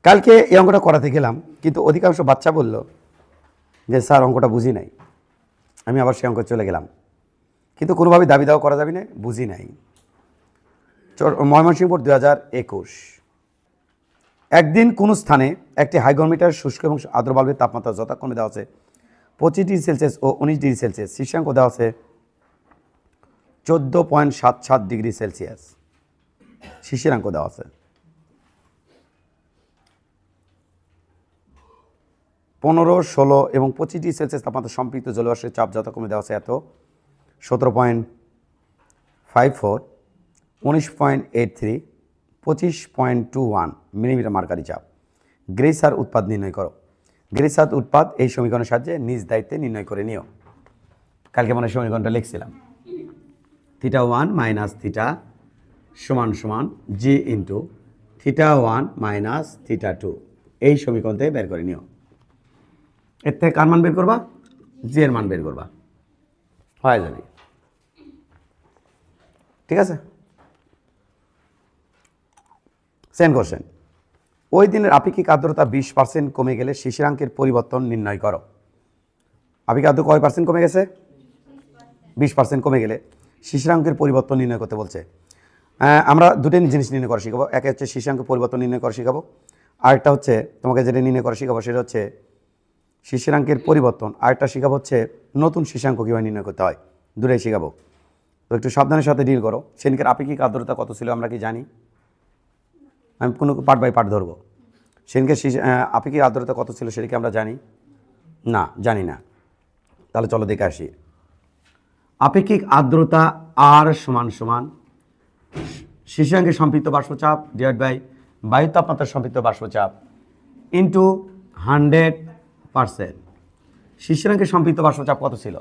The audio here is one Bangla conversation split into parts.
কালকে এই অঙ্কটা করাতে গেলাম, কিন্তু অধিকাংশ বাচ্চা বলল যে স্যার অঙ্কটা বুঝি নাই। আমি আবার সেই অঙ্ক চলে গেলাম, কিন্তু কোনোভাবে দাবি দাওয়া করা যাবে না, বুঝি নাই। ময়মনসিংহ বোর্ড 2021। একদিন কোনো স্থানে একটি হাইগ্রোমিটার শুষ্ক এবং আর্দ্র বাল্বের তাপমাত্রা যথাক্রমে দেওয়া আছে 25 ডিগ্রি সেলসিয়াস ও 19 ডিগ্রি সেলসিয়াস। শীর্ষাঙ্ক দেওয়া আছে 14.77 ডিগ্রি সেলসিয়াস। শিশিরাঙ্ক দেওয়া আছে 15, 16 এবং 25 ডিগ্রি সেলসিয়াস তাপমাত্রা সম্পৃক্ত জলবাষ্পের চাপ যথাক্রমে দেওয়া আছে এত 17.54, 19.83, 25.21 মিলিমিটার মার্কারি চাপ। গ্রেসার উৎপাদ নির্ণয় করো। গ্রেসার উৎপাদ এই সমীকরণের সাহায্যে নিজ দায়িত্বে নির্ণয় করে নিও। কালকে মানে সমীকরণটা লিখছিলাম, θ1 মাইনাস θ সমান সমান জি ইন্টু θ1 মাইনাস θ2। এই সমীকরণ থেকে বের করে নিও। এর থেকে কার মান বের করবা? জি এর মান বের করবা, হয়ে যাবে। ঠিক আছে, সেকেন্ড কোশ্চেন। ওই দিনের আপেক্ষিক আর্দ্রতা 20% কমে গেলে শিশিরাঙ্কের পরিবর্তন নির্ণয় করো। আপেক্ষিক আর্দ্রতা কয় পার্সেন্ট কমে গেছে? 20% কমে গেলে শিশিরাঙ্কের পরিবর্তন নির্ণয় করতে বলছে। আমরা দুটো জিনিস নির্ণয় করা শিখাবো। একে হচ্ছে শিশিরাঙ্কের পরিবর্তন নির্ণয় করা শিখাবো, আরেকটা হচ্ছে তোমাকে যেটা নির্ণয় করা শিখাবো সেটা হচ্ছে শিশিরাঙ্কের পরিবর্তন। আরেকটা শিখাবো হচ্ছে নতুন শিশিরাঙ্ক কীভাবে নির্ণয় করতে হয়। দুটোই শিখাবো, তো একটু সাবধানের সাথে ডিল করো। সেদিনকার আপেক্ষিক আর্দ্রতা কত ছিল আমরা কি জানি? আমি কোনো পার্ট বাই পার্ট ধরবো। সেদিনকার আপেক্ষিক আর্দ্রতা কত ছিল সেটা কি আমরা জানি? না, জানি না। তাহলে চলো দেখে আসি। আপেক্ষিক আর্দ্রতা আর সমান সমান শিশিরাঙ্কের সম্পৃক্ত বাষ্পচাপ ডিভাইড বাই বায়ু তাপমাত্রার সম্পৃক্ত বাষ্পচাপ ইন্টু 100%। শিশিরাঙ্কের সম্পৃক্ত বাষ্পচাপ কত ছিল?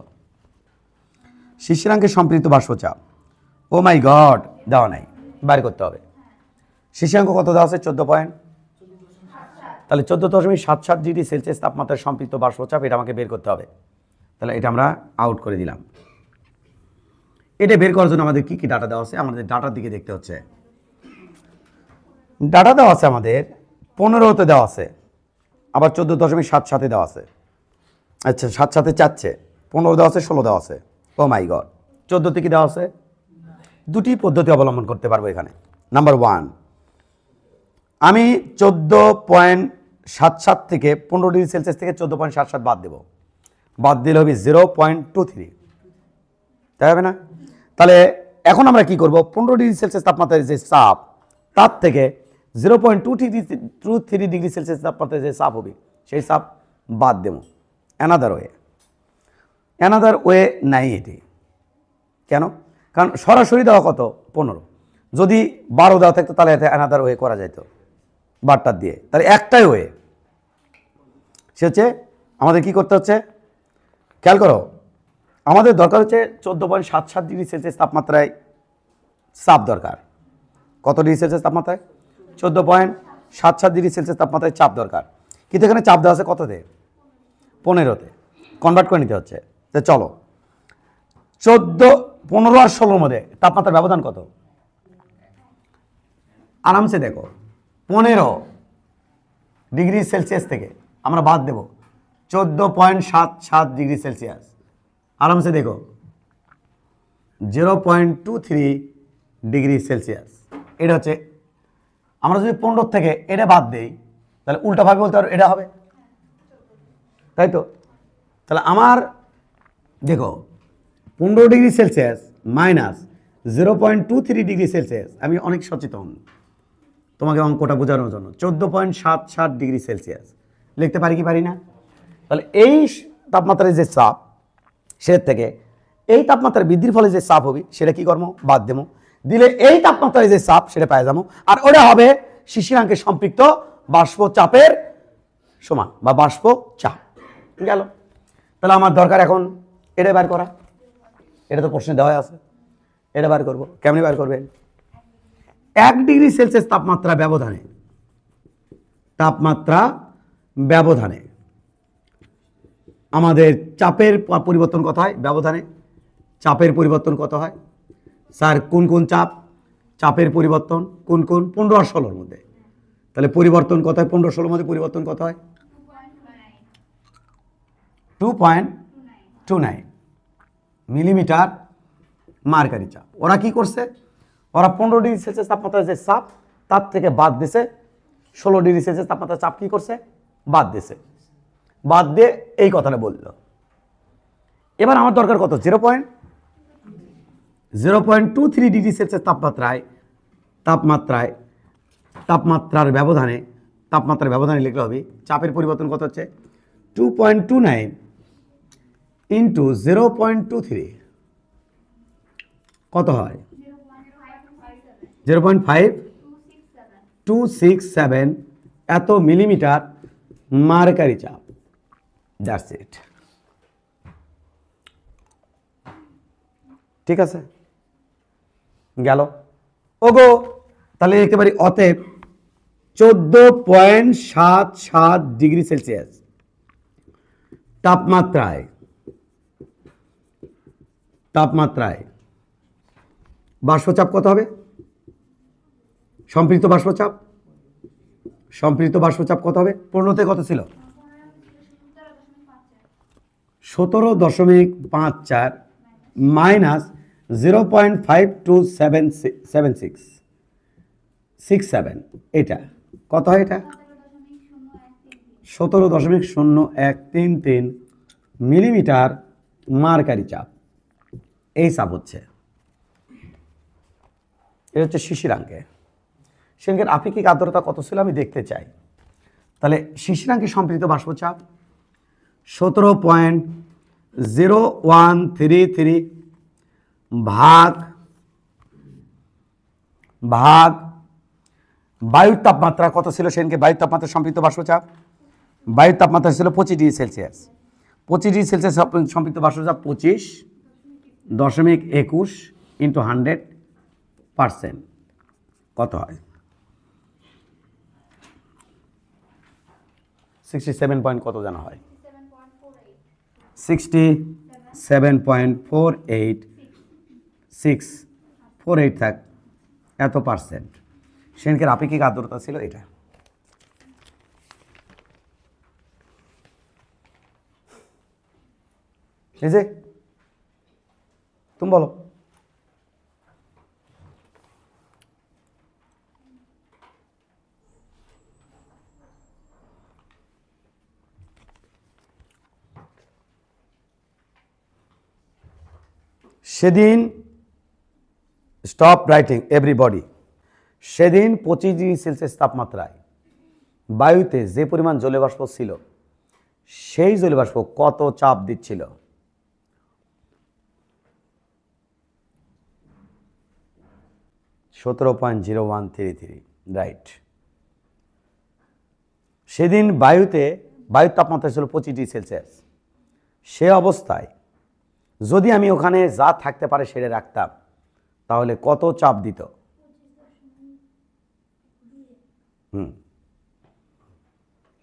শিশিরাঙ্কের সম্পৃক্ত বাষ্পচাপ, ও মাই গড, দেওয়া নাই, বাইর করতে হবে। শিশিরাঙ্ক কত দেওয়া আছে? 14 তাহলে 14.77 ডিগ্রি সেলসিয়াস তাপমাত্রার সম্পৃক্ত বাষ্পচাপ, এটা আমাকে বের করতে হবে। তাহলে এটা আমরা আউট করে দিলাম। এটা বের করার জন্য আমাদের কী কী ডাটা দেওয়া আছে? আমাদের ডাটার দিকে দেখতে হচ্ছে। ডাটা দেওয়া আছে আমাদের 15তে দেওয়া আছে, আবার 14.77 দেওয়া আছে। আচ্ছা, 7 চাচ্ছে, 15 দেওয়া আছে, 16 দেওয়া আছে। ও মাই গড, 14তে কি দেওয়া আছে? দুটি পদ্ধতি অবলম্বন করতে পারবো এখানে। নাম্বার 1, আমি 14.77 থেকে 15 ডিগ্রি সেলসিয়াস থেকে 14.77 বাদ দেবো। বাদ দিলে হবে 0.23, তাই হবে না? তাহলে এখন আমরা কি করব? 15 ডিগ্রি সেলসিয়াস তাপমাত্রার যে চাপ, তার থেকে 0.23 ডিগ্রি সেলসিয়াস তাপমাত্রায় যে চাপ হবে সেই চাপ বাদ দেবো। অ্যানাদার ওয়ে নাই এটি। কেন? কারণ সরাসরি দেওয়া কত? 15। যদি 12 দেওয়া থাকতো তাহলে এতে অ্যানাদার ওয়ে করা যেত বারটার দিয়ে। তাহলে একটাই ওয়ে, সে হচ্ছে আমাদের কি করতে হচ্ছে, খেয়াল করো। আমাদের দরকার হচ্ছে 14.77 ডিগ্রি সেলসিয়াস তাপমাত্রায় চাপ দরকার। কত ডিগ্রি সেলসিয়াস তাপমাত্রায়? 14.77 ডিগ্রি সেলসিয়াস তাপমাত্রায় চাপ দরকার। কিন্তু এখানে চাপ দেওয়া আছে কততে? 15তে। কনভার্ট করে নিতে হচ্ছে। তো চলো, 15 আর 16 মধ্যে তাপমাত্রার ব্যবধান কত? আরামসে দেখো, 15 ডিগ্রি সেলসিয়াস থেকে আমরা বাদ দেব 14.77 ডিগ্রি সেলসিয়াস। আরামসে দেখো 0.23 ডিগ্রি সেলসিয়াস। এটা হচ্ছে, আমরা যদি 15 থেকে এটা বাদ দেই তাহলে উল্টাভাবে বলতে পারো এটা হবে, তাই তো? তাহলে আমার দেখো 15 degree Celsius minus 0.23 degree Celsius. আমি অনেক সচেতন তোমাকে অঙ্কটা বোঝানোর জন্য। 14.77 ডিগ্রি সেলসিয়াস লিখতে পারি কি পারি না? তাহলে এই তাপমাত্রার যে চাপ, সে থেকে এই তাপমাত্রার বৃদ্ধির ফলে যে চাপ হবে সেটা কি করবো? বাদ দেবো। দিলে এই তাপমাত্রায় যে চাপ সেটা পাই যাবো, আর ওটা হবে শিশিরাঙ্কের সম্পৃক্ত বাষ্প চাপের সমান বা বাষ্প চাপ। গেল। তাহলে আমার দরকার এখন এটা বার করা। এটা তো প্রশ্নে দেওয়া আছে, এটা বার করবো। কেমনি বার করবেন? 1 ডিগ্রি সেলসিয়াস তাপমাত্রা ব্যবধানে আমাদের চাপের পরিবর্তন কত হয়? ব্যবধানে চাপের পরিবর্তন কত হয়? স্যার কোন কোন চাপের পরিবর্তন? কোন 15 আর 16 মধ্যে। তাহলে পরিবর্তন কত হয়? 15-16 মধ্যে পরিবর্তন কত হয়? 2.29 মিলিমিটার মার্কারি চাপ। ওরা কি করছে? ওরা 15 ডিগ্রি সেলসিয়াস তাপমাত্রার যে চাপ তার থেকে বাদ দিছে 16 ডিগ্রি সেলসিয়াস তাপমাত্রার চাপ কি করছে? বাদ দিছে। বাদ দিয়ে এই কথাটা বললো। এবার আমার দরকার কত? 0.23 ডিগ্রি সেলসিয়াস তাপমাত্রার ব্যবধানে লিখলে হবে চাপের পরিবর্তন কত হচ্ছে? 2.29 ইন্টু 0.23 কত হয়? 0.5267 এত মিলিমিটার মার্কারি চাপ। That's it. ঠিক আছে, গেল। ওগো, তাহলে লিখতে পারি অতএব 14.77 ডিগ্রি সেলসিয়াস তাপমাত্রায় বাষ্পচাপ কত হবে? সম্পৃক্ত বাষ্পচাপ কত হবে? পূর্ণতে কত ছিল? 17.54 মাইনাস 0.5267 এটা কত হয়? এটা 17.0133 মিলিমিটার মার্কারি চাপ। এই চাপ হচ্ছে, এটা হচ্ছে শিশিরাঙ্কে। শিশিরাঙ্কের আপেক্ষিক আর্দ্রতা কত ছিল আমি দেখতে চাই। তাহলে শিশিরাঙ্কে সম্পৃক্ত বাষ্পচাপ 17.0133 ভাগ বায়ুর তাপমাত্রা কত ছিল? সেদিনকে বায়ুর তাপমাত্রা সম্পৃক্ত বাষ্পচাপ, বায়ুর তাপমাত্রা ছিল 25 ডিগ্রি সেলসিয়াস। 25 ডিগ্রি সেলসিয়াস সম্পৃক্ত বাষ্পচাপ 25.21 ইন্টু 100% কত হয়? 67 পয়েন্ট কত জানা হয়? 67.486 থাক এত পার্সেন্ট। সেদিনকের আপেক্ষিক আর্দ্রতা ছিল এটা। এই যে তুমি বলো, সেদিন স্টপ রাইটিং এভরিবডি। সেদিন 25 ডিগ্রি সেলসিয়াস তাপমাত্রায় বায়ুতে যে পরিমাণ জলীয়বাষ্প ছিল সেই জলীয়বাষ্প কত চাপ দিচ্ছিল? 17.0133 রাইট। সেদিন বায়ুর তাপমাত্রা ছিল 25 ডিগ্রি সেলসিয়াস। সে অবস্থায় যদি আমি ওখানে যা থাকতে পারে সেটা রাখতাম তাহলে কত চাপ দিত?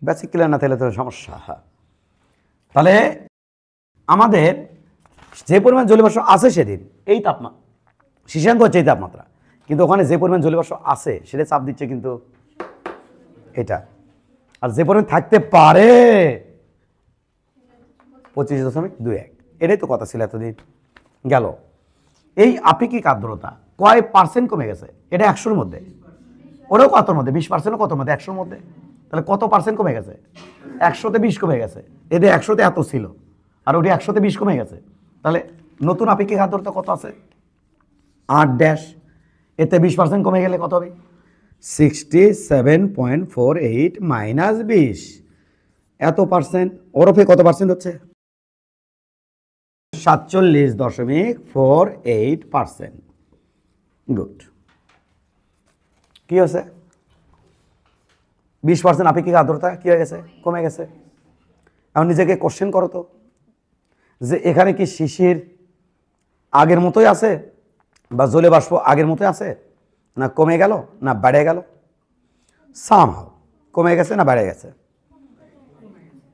বেসিক ক্লিয়ার না থাকলে তো সমস্যা। তাহলে আমাদের যে পরিমাণ জলীয়বাষ্প আছে সেদিন এই তাপমাত্রা, শিশাঙ্ক হচ্ছে এই তাপমাত্রা, কিন্তু ওখানে যে পরিমাণ জলীয়বাষ্প আছে সেটা চাপ দিচ্ছে কিন্তু এটা। আর যে পরিমাণ থাকতে পারে 25.21, এটাই তো কথা ছিল এতদিন। গেল। এই আপেক্ষিক আর্দ্রতা কয় পার্সেন্ট কমে গেছে? এটা 100-র মধ্যে, ওটাও কতর মধ্যে? 20% কতর মধ্যে? 100-র মধ্যে। তাহলে কত পার্সেন্ট কমে গেছে? 100-তে 20 কমে গেছে। এদের 100-তে এত ছিল আর ওটি 100-তে 20 কমে গেছে। তাহলে নতুন আপেক্ষিক আর্দ্রতা কত আছে? 8 এতে 20% কমে গেলে কত হবে? 67.48 মাইনাস 20 এত পার্সেন্ট। ওরফে কত পার্সেন্ট হচ্ছে? 47.48%। গুড। কি হয়েছে? 20% আপেক্ষিক আর্দ্রতা কি হয়ে গেছে? কমে গেছে। এখন নিজেকে কোশ্চেন করো তো যে এখানে কি শিশির আগের মতোই আছে বা জলীয়বাষ্প আগের মতোই আছে, না কমে গেল না বেড়ে গেল? সামহাউ কমে গেছে না বেড়ে গেছে?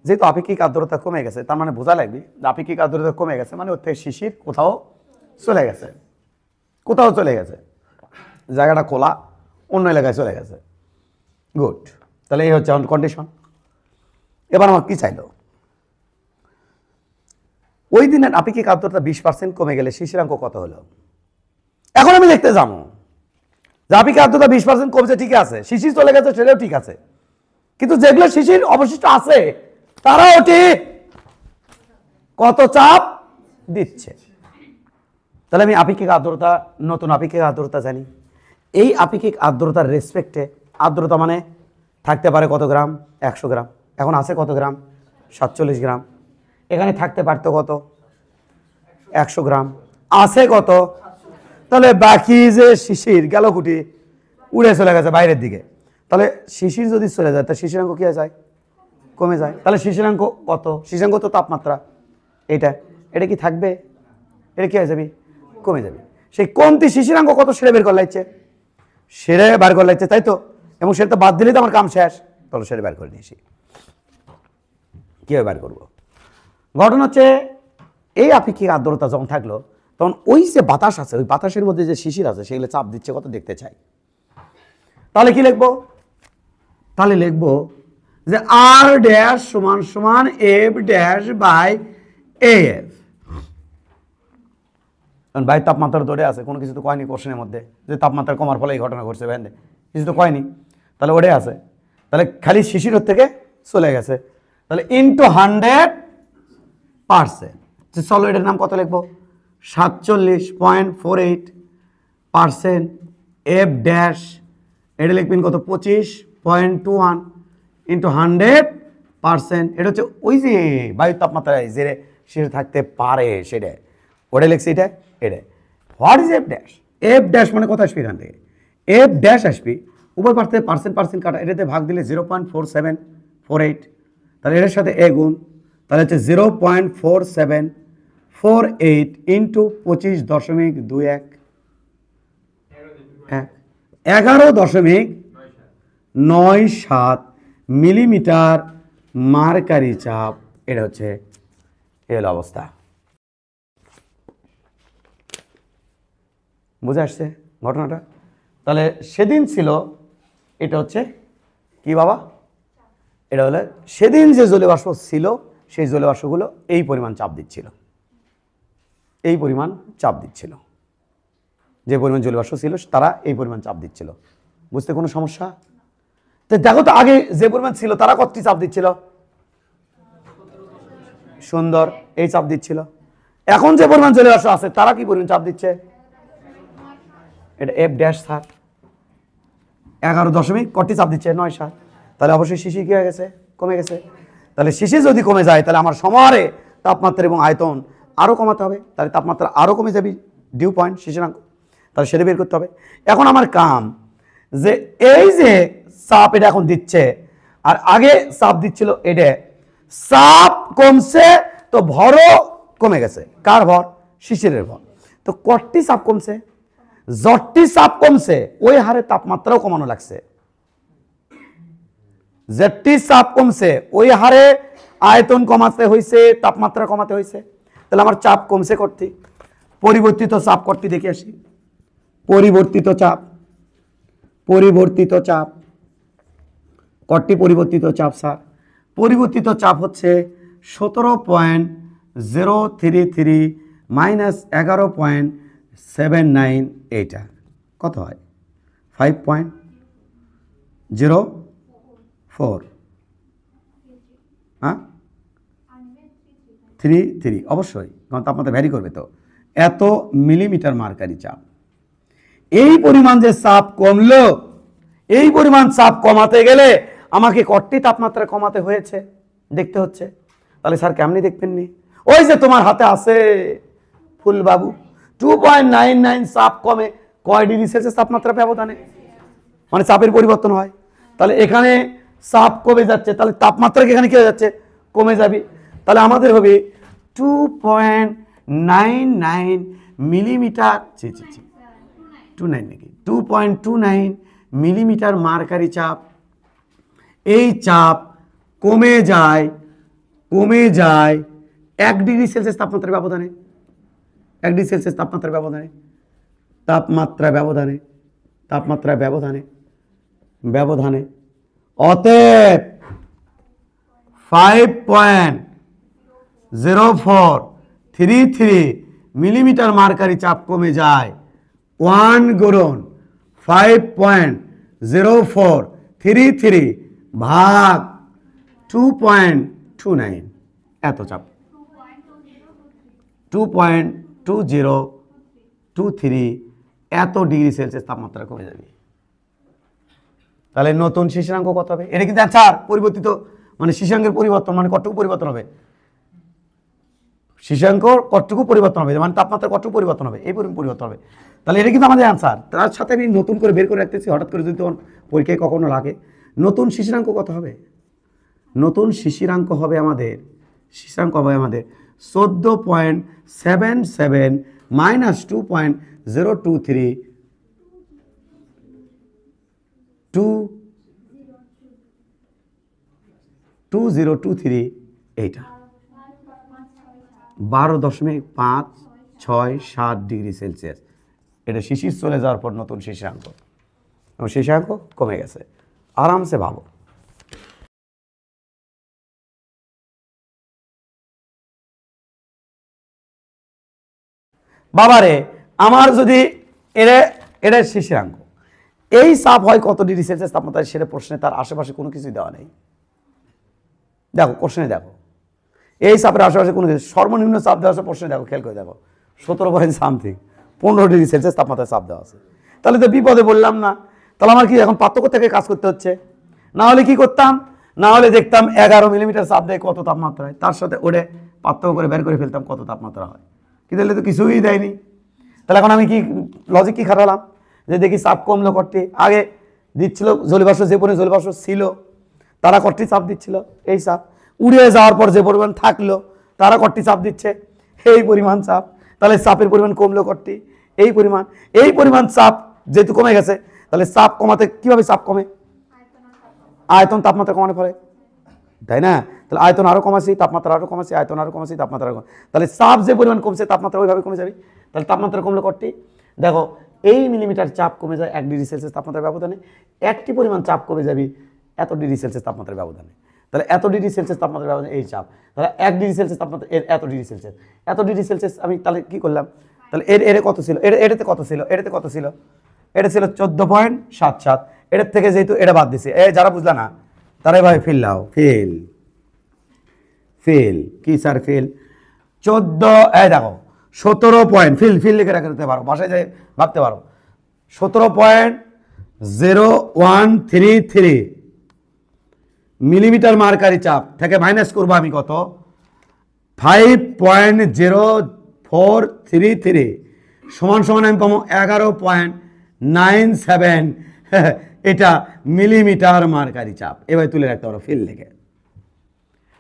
যেহেতু আপেক্ষিক আর্দ্রতা কমে গেছে তার মানে বোঝা লাগবে যে আপেক্ষিক আর্দ্রতা কমে গেছে মানে ওর থেকে শিশির কোথাও চলে গেছে, জায়গাটা খোলা অন্য এলাকায় চলে গেছে। গুড, তাহলে এই হচ্ছে কন্ডিশন। এবার আমার কি চাইলো, ওই দিনের আপেক্ষিক আর্দ্রতা 20% কমে গেলে শিশিরাঙ্ক কত হলো। এখন আমি দেখতে যাবো যে আপেক্ষিক আর্দ্রতা 20% কমছে, ঠিক আছে, শিশির চলে গেছে সেটাও ঠিক আছে, কিন্তু যেগুলো শিশির অবশিষ্ট আছে তারাও ঠিক কত চাপ দিচ্ছে। তাহলে আমি আপেক্ষিক আর্দ্রতা, নতুন আপেক্ষিক আর্দ্রতা জানি। এই আপেক্ষিক আর্দ্রতার রেসপেক্টে আর্দ্রতা মানে থাকতে পারে কত গ্রাম, 100 গ্রাম, এখন আছে কত গ্রাম, 47 গ্রাম। এখানে থাকতে পারতো কত, 100 গ্রাম, আছে কত, তাহলে বাকি যে শিশির গেল কুটি, উড়ে চলে গেছে বাইরের দিকে। তাহলে শিশির যদি চলে যায় তাহলে শিশিরাঙ্ক কি হয়ে যায়, কমে যায়। তাহলে শিশিরাঙ্ক কত, শিশিরাঙ্ক তো তাপমাত্রা, এটা এটা কি থাকবে, এটা কি হয়ে যাবে, কমে যাবে। সেই কমতি শিশিরাঙ্ক কত সেটা বের করে লাগছে, সেরে বার করে লাগছে, তাই তো। এবং সেটা তো বাদ দিলেই তো আমার কাম শেষ, তাহলে সেরে বার করে নিয়েছি। কীভাবে বার করবো, ঘটনা হচ্ছে এই আপেক্ষিক আর্দ্রতা যখন থাকলো তখন ওই যে বাতাস আছে, ওই বাতাসের মধ্যে যে শিশির আছে সেগুলো চাপ দিচ্ছে কত দেখতে চাই। তাহলে কি লিখবো, তাহলে লিখবো যে আর ড্যাশ সমান সমান F dash by F. By তাপমাত্রা ধরে আছে, কোনো কিছু তো কয়নি কোশ্চেনের মধ্যে যে তাপমাত্রা কমার ফলে এই ঘটনা ঘটছে, ব্যান্ডে কিছু তো কয়নি, তাহলে ওটাই আছে। তাহলে খালি শিশির থেকে চলে গেছে, তাহলে ইন্টু 100%। চলো এটার নাম কত লিখবো, 47.48%। এফ ড্যাশ এটা লিখবেন কত, 25.21 ইন্টু 100%। এটা হচ্ছে ওই যে বায়ুর তাপমাত্রায় যে সেটা থাকতে পারে সেটা, ওটা লিখছি, এটা এটা। What is F dash, F dash মানে কত আসবে এখান থেকে, এফ ড্যাশ আসবে উপর পার থেকে পার্সেন্ট কাটা, এটাতে ভাগ দিলে 0.4748, তাহলে এটার সাথে এ গুণ, তাহলে হচ্ছে 0.4748 ইন্টু 25.21, 11.97 মিলিমিটার মার্কারি চাপ। এটা হচ্ছে এল অবস্থা। বুঝে আসছে ঘটনাটা। তাহলে সেদিন ছিল, এটা হচ্ছে কি বাবা, এটা হলে সেদিন যে জলীয়বাষ্প ছিল সেই জলীয়বাষ্পগুলো এই পরিমাণ চাপ দিচ্ছিল, এই পরিমাণ চাপ দিচ্ছিল, যে পরিমাণ জলীয়বাষ্প ছিল তারা এই পরিমাণ চাপ দিচ্ছিল। বুঝতে কোনো সমস্যা? তো দেখো তো আগে যে পরিমাণ ছিল তারা কতটি চাপ দিচ্ছিল, সুন্দর, এই চাপ দিচ্ছিল। এখন যে পরিমাণ জলীয়বাষ্প আছে তারা কি পরিমাণ চাপ দিচ্ছে, এটা এফ ড্যাশ স্যার 11 কটি চাপ দিচ্ছে, 9.7। তাহলে অবশ্যই শিশির কি হয়ে গেছে, কমে গেছে। তাহলে শিশির যদি কমে যায় তাহলে আমার সমরে তাপমাত্রা এবং আয়তন আরও কমাতে হবে, তাহলে তাপমাত্রা আরও কমে যাবে, ডিউ পয়েন্ট শিশিরাঙ্ক, তাহলে সেটা বের করতে হবে। এখন আমার কাম যে এই যে চাপ এটা এখন দিচ্ছে আর আগে চাপ দিচ্ছিল, এটা চাপ কমছে তো ভরও কমে গেছে, কার ভর, শিশিরের ভর। তো কটি চাপ কমছে, যতটি চাপ কমছে ওই হারে তাপমাত্রাও কমানো লাগছে, যেটি চাপ কমছে ওই হারে আয়তন কমাতে হয়েছে, তাপমাত্রা কমাতে হয়েছে। তাহলে আমার চাপ কমছে করতে, পরিবর্তিত চাপ করতে দেখে আসি, পরিবর্তিত চাপ, পরিবর্তিত চাপ কটি পরিবর্তিত চাপ স্যার, পরিবর্তিত চাপ হচ্ছে 17.033 মাইনাস 11.79, এইটা কত হয় 5.04, হ্যাঁ 33 অবশ্যই, কারণ তাপমাত্রা ভ্যারি করবে তো। এত মিলিমিটার মার্কারি চাপ, এই পরিমাণ যে চাপ কমলো, এই পরিমাণ চাপ কমাতে গেলে আমাকে কতটি তাপমাত্রা কমাতে হয়েছে দেখতে হচ্ছে। তাহলে স্যার কেমনি দেখবেন নি, ওই যে তোমার হাতে আছে ফুলবাবু, 2.99 চাপ কমে কয় ডিগ্রি সেলসিয়াস তাপমাত্রা ব্যবধানে, মানে চাপের পরিবর্তন হয়। তাহলে এখানে চাপ কমে যাচ্ছে, তাহলে তাপমাত্রা এখানে কি হয়ে যাচ্ছে, কমে যাবে। তাহলে আমাদের হবে 2.99 মিলিমিটার, 29 নাকি 2.29 মিলিমিটার মার্কারি চাপ। এই চাপ কমে যায় 1 ডিগ্রি সেলসিয়াস তাপমাত্রার ব্যবধানে, 1 ডিগ্রি সেলসিয়াস তাপমাত্রার ব্যবধানে, তাপমাত্রা ব্যবধানে অতএব 5.0433 মিলিমিটার মার্কারি চাপ কমে যায় 1 গুণন 5.0433 ভাগ 2.29 এত চাপ 2.2023 এত ডিগ্রি সেলসিয়াস তাপমাত্রা কমে যাবে। তাহলে নতুন শিশিরাঙ্ক কত হবে? এটা কিন্তু অ্যান্সার পরিবর্তিত, মানে শিশিরাঙ্কের পরিবর্তন মানে কতটুকু পরিবর্তন হবে, শিশিরাঙ্ক কতটুকু পরিবর্তন হবে মানে তাপমাত্রা কতটুকু পরিবর্তন হবে, এই পরিবর্তন হবে। তাহলে এটা কিন্তু আমাদের অ্যান্সার। তার সাথে আমি নতুন করে বের করে রাখতেছি, হঠাৎ করে যদি তখন পরীক্ষায় কখনো লাগে। নতুন শিশিরাঙ্ক কত হবে? নতুন শিশিরাঙ্ক হবে আমাদের 14.77 মাইনাস 2.023 2023 এইটা 12.567 ডিগ্রি সেলসিয়াস। এটা শিশির চলে যাওয়ার পর নতুন শিশিরাঙ্ক, এবং শিশিরাঙ্ক কমে গেছে। আরামসে ভাবো। বাবারে আমার যদি এটা শিশিরাঙ্ক, এই চাপ হয় কত ডিগ্রি সেলসিয়াস তাপমাত্রা, সেটা প্রশ্নে তার আশেপাশে কোনো কিছুই দেওয়া নেই। দেখো প্রশ্নে দেখো, এই চাপের আশেপাশে কোনো কিছু, সর্বনিম্ন চাপ দেওয়া আছে প্রশ্নে দেখো, খেয়াল করে দেখো 17.something 15 ডিগ্রি সেলসিয়াস তাপমাত্রায় চাপ দেওয়া আছে। তাহলে তো বিপদে বললাম না। তাহলে আমার কি এখন পার্থক্য থেকে কাজ করতে হচ্ছে? না হলে কি করতাম, না হলে দেখতাম 11 মিলিমিটার চাপ দেয় কত তাপমাত্রায়, তার সাথে ওরে পার্থক্য করে বের করে ফেলতাম কত তাপমাত্রা হয়। কিন্তু তো কিছুই দেয়নি। তাহলে এখন আমি কি লজিক কি খাটালাম, যে দেখি চাপ কমলো কটটি, আগে দিচ্ছিল জলীয়বাষ্প, যে পরিমাণ জলীয়বাষ্প ছিল তারা কটটি চাপ দিচ্ছিল, এই চাপ উড়ে যাওয়ার পর যে পরিমাণ থাকলো তারা কটটি চাপ দিচ্ছে, এই পরিমাণ চাপ। তাহলে চাপের পরিমাণ কমলো কটটি, এই পরিমাণ চাপ যেহেতু কমে গেছে, তাহলে চাপ কমাতে কিভাবে চাপ কমে? আয়তন তাপমাত্রা কমানো ফলে, তাই না? তাহলে আয়তন আরও কমাচ্ছি, তাপমাত্রা আরও কমাচ্ছি, আয়তন আরও কমাচ্ছি, তাপমাত্রা আরও, তাহলে চাপ যে পরিমাণ কমছে তাপমাত্রা ওইভাবে কমে যাবে। তাহলে তাপমাত্রা কমলো কটটি, দেখো এই মিলিমিটার চাপ কমে যায় 1 ডিগ্রি সেলসিয়াস তাপমাত্রার ব্যবধানে, একটি পরিমাণ চাপ কমে যাবে এত ডিগ্রি সেলসিয়াস তাপমাত্রার ব্যবধানে। তাহলে এত ডিগ্রি সেলসিয়াস তাপমাত্রার ব্যবধানে এই চাপ, তাহলে 1 ডিগ্রি সেলসিয়াস তাপমাত্রা এত ডিগ্রি সেলসিয়াস আমি তাহলে কি করলাম, তাহলে এর কত ছিল, এটাতে কত ছিল, এটা ছিল 14.77, এটার থেকে যেহেতু এটা বাদ দিছে, যারা বুঝলা না তারা এভাবে ফিল লাও, ফিল কি স্যার ফিল 14, দেখো 17 পয়েন্ট ফিল লিখে রাখতে পারো, বাসায় যাই ভাবতে পারো, 17.0133 মিলিমিটার মার্কারি চাপ থেকে মাইনাস করবো আমি কত, 5.0433 সমান আমি পাবো 11.97 এটা মিলিমিটার মার্কারি চাপ। এবার তুলে রাখতে পারো ফিল লিখে।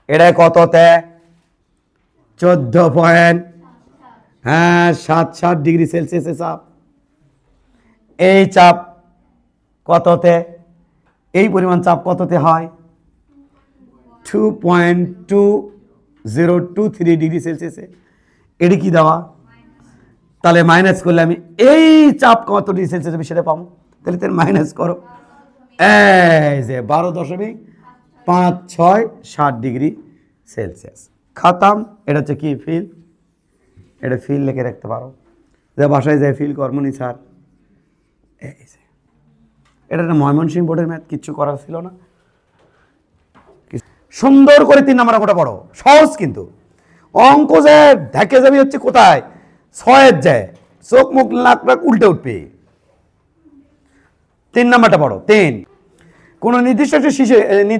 এটা কততে? 14.77 ডিগ্রি সেলসিয়াসের চাপ। এই চাপ কততে, এই পরিমাণ চাপ কততে হয়? 2.2023 ডিগ্রি সেলসিয়াসে। এটি কি দেওয়া, তাহলে মাইনাস করলে আমি এই চাপ কত ডিগ্রি সেলসিয়াস আমি সেটা পাবো। তাহলে তার মাইনাস করো, এই যে 12.567 ডিগ্রি সেলসিয়াস। খাতাম। এটা হচ্ছে কি ফিল, এটা ফিল লিখে রাখতে পারো, যে বাসায় যায় ফিল কর্মনি স্যার। এই যে এটা একটা ময়মনসিংহ বোর্ডের ম্যাথ, কিচ্ছু করার ছিল না। সুন্দর করে 3 নাম্বার অঙ্কটা পড়ো, সহজ কিন্তু অঙ্ক যে ঢেকে যাবি হচ্ছে কোথায়, 6-এর যায়, চোখ মুখ নাক উল্টে উঠবে। 3 নাম্বারটা পড়ো। 3, কোন নির্দিষ্ট একটি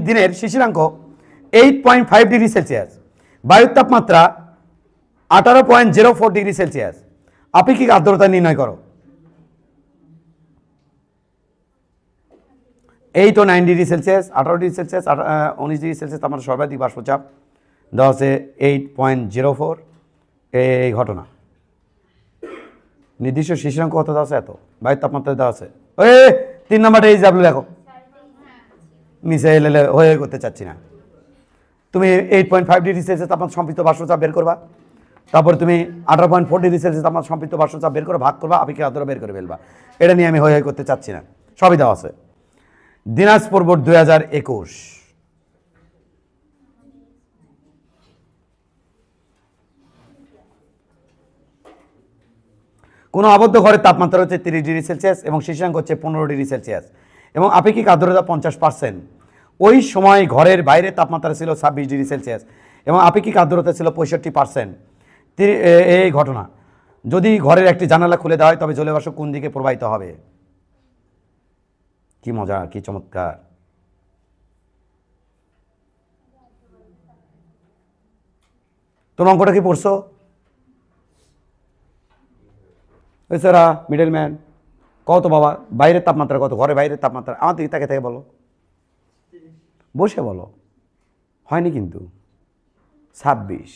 দিনের শিশিরাঙ্ক 8.5 ডিগ্রি সেলসিয়াস, বায়ুর তাপমাত্রা 18.04 ডিগ্রি সেলসিয়াস, আপেক্ষিক আর্দ্রতা নির্ণয় করো। 8 ও 9 degree Celsius, 18 degree Celsius, 19 degree Celsius তাপমাত্রা সর্বাধিক বাষ্পচাপ দেওয়া আছে 8.04। এই ঘটনা নির্দিষ্ট শিশিরাঙ্ক কত দেওয়া আছে, এত বায়ুর তাপমাত্রা দেওয়া আছে। 3 নাম্বারটা এই যাবলো, দেখো মিশে এলে হয়ে করতে চাচ্ছি না। তুমি 8.5 ডিগ্রি সেলসিয়াস তাপমাত্রা সম্পৃক্ত বাষ্পচাপ বের করবা, তারপরে তুমি 18.4 ডিগ্রি সেলসিয়াস তাপমাত্রা সম্পৃক্ত বাষ্পচাপ বের করে ভাগ করবা, আপেক্ষিক আর্দ্রতা বের করে ফেলবা। এটা নিয়ে আমি হয়ে করতে চাচ্ছি না, সবই দেওয়া আছে। দিনাজপুর বোর্ড 2021। কোনো আবদ্ধ ঘরের তাপমাত্রা হচ্ছে 30 ডিগ্রি সেলসিয়াস এবং শিশাঙ্ক হচ্ছে 15 ডিগ্রি সেলসিয়াস এবং আপেক্ষিক আর্দ্রতা 50%। ওই সময় ঘরের বাইরের তাপমাত্রা ছিল 26 ডিগ্রি সেলসিয়াস এবং আপেক্ষিক আর্দ্রতা ছিল 65%। এই ঘটনা যদি ঘরের একটি জানালা খুলে দেওয়া হয় তবে জলীয় বাষ্প কোন দিকে প্রবাহিত হবে? কি মজা, কি চমৎকার। তোমার অঙ্কটা কি পড়ছো? এছাড়া মিডলম্যান কত বাবা, বাইরের তাপমাত্রা কত? ঘরে বাইরের তাপমাত্রা আমার দিকে তাকে থেকে বলো, বসে বলো, হয়নি কিন্তু 26।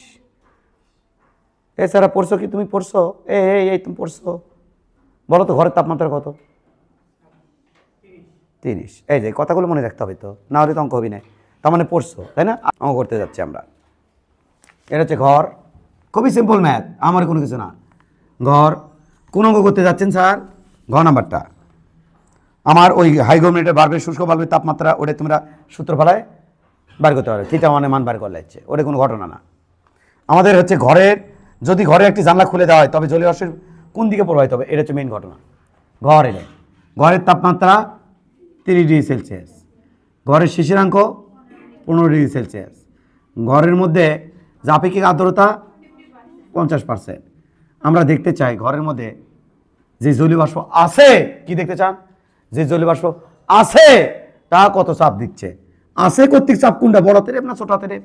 এছাড়া পড়ছো কি তুমি? পড়ছো? এই তুমি পড়ছো? বলো তো ঘরের তাপমাত্রা কত? 30। এই যে কথাগুলো মনে রাখতে হবে তো, না হলে তো অঙ্ক হবি না। তার মানে পড়ছো, তাই না? অঙ্ক করতে যাচ্ছি আমরা। এটা হচ্ছে ঘর, খুবই সিম্পল ম্যাথ, আমার কোনো কিছু না। ঘর কোন অঙ্ক করতে যাচ্ছেন স্যার? ঘ নাম্বারটা আমার ওই হাইগ্রোমিটার বাড়বে, শুষ্ক বাড়বে তাপমাত্রা, ওটা তোমরা সূত্র ফেলায় বার করতে পারো, থিটা মানে মান বার করলে হচ্ছে, ওটা কোনো ঘটনা না। আমাদের হচ্ছে ঘরের, যদি ঘরে একটি জানলা খুলে দেওয়া হয় তবে জলীয় বাষ্পের কোন দিকে প্রবাহিত হবে, এটা হচ্ছে মেইন ঘটনা। ঘর এলে ঘরের তাপমাত্রা 30 ডিগ্রি সেলসিয়াস, ঘরের শিশিরাঙ্ক 15 ডিগ্রি সেলসিয়াস, ঘরের মধ্যে যে আপেক্ষিক আর্দ্রতা 50%। আমরা দেখতে চাই ঘরের মধ্যে যে জলীয় বাষ্প আছে, কি দেখতে চান? যে জলীয় বাষ্প আছে তা কত চাপ দিচ্ছে, আছে কর্তৃক চাপ কোনটা, বড় তেরেপ না ছোট তেরেপ,